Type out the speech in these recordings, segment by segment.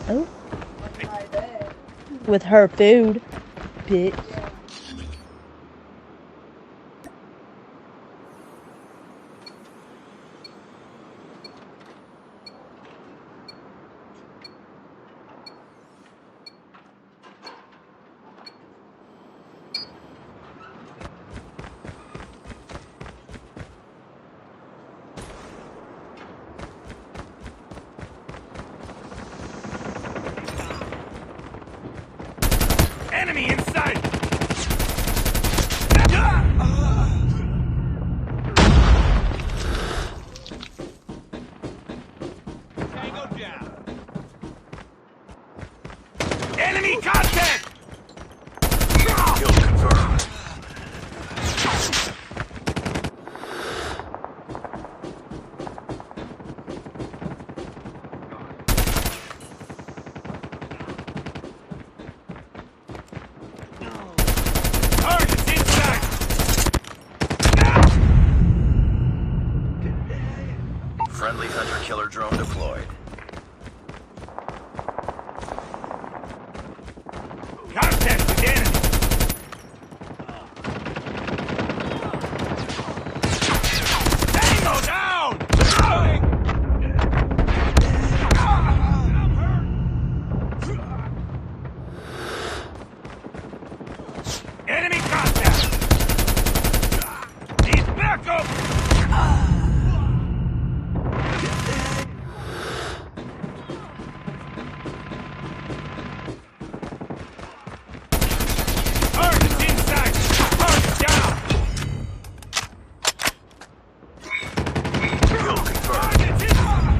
Oh. With her food, bitch. Enemy in sight! Tango down! Enemy contact! Kill confirmed. Target's inside! Friendly hunter-killer drone deployed. Contact with enemy! Tango down! Enemy contact! Need backup! Target's inside! Target down! Kill confirmed. Target's inside!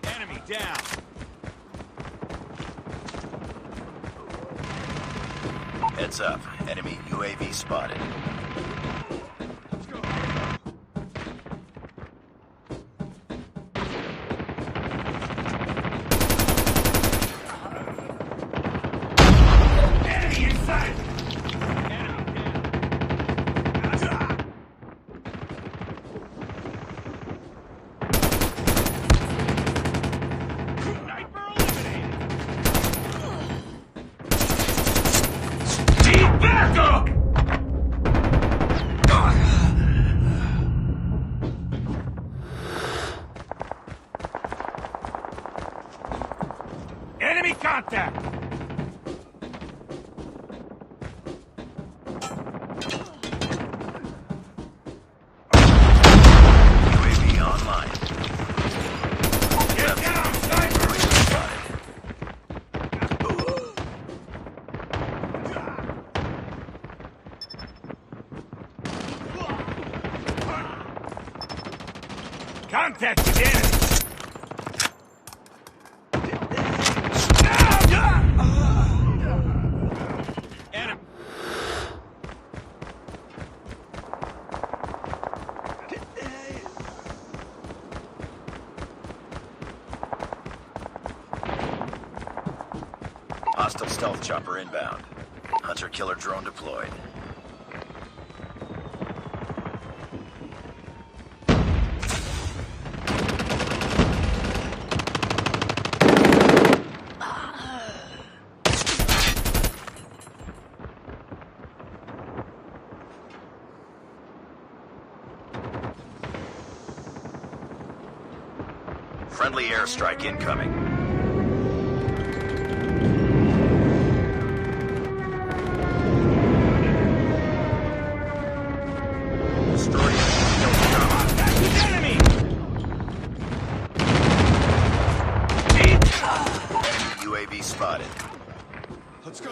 Enemy down! Heads up. Enemy UAV spotted. Enemy inside! Enemy down! Sniper eliminated! Need backup! Enemy contact! UAV online. Get down, sniper! Spotted. Contact with enemy! Enemy! Hostile stealth chopper inbound. Hunter-killer drone deployed. Friendly airstrike incoming. Destroy Contact with enemy! UAV spotted. Let's go!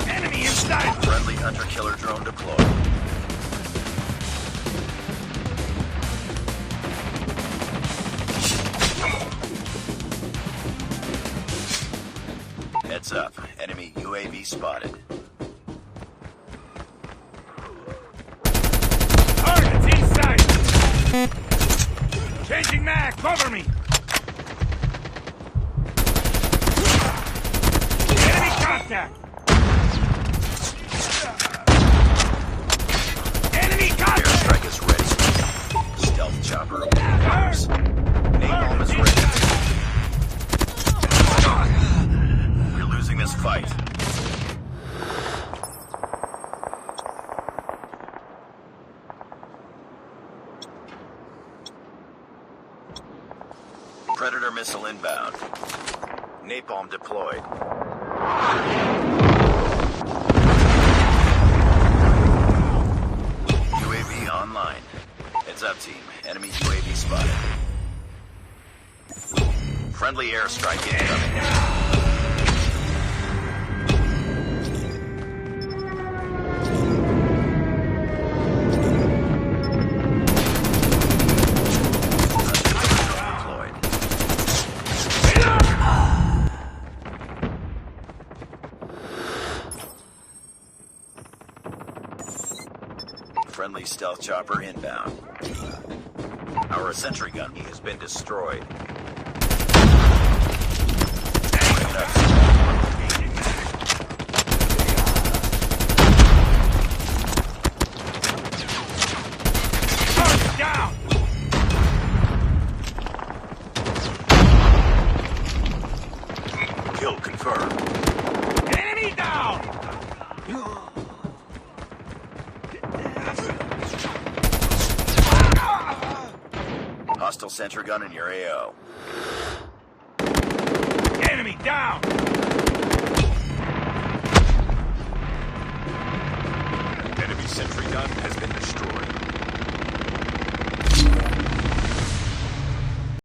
Enemy inside! Friendly hunter-killer drone deployed. Heads up. Enemy UAV spotted. Target's inside! Changing mag, cover me! Predator missile inbound. Napalm deployed. UAV online. Heads up, team. Enemy UAV spotted. Friendly airstrike incoming. Friendly stealth chopper inbound. Our sentry gun has been destroyed. Target down! Kill confirmed. Enemy down! Hostile sentry gun in your AO. Enemy down! Enemy sentry gun has been destroyed.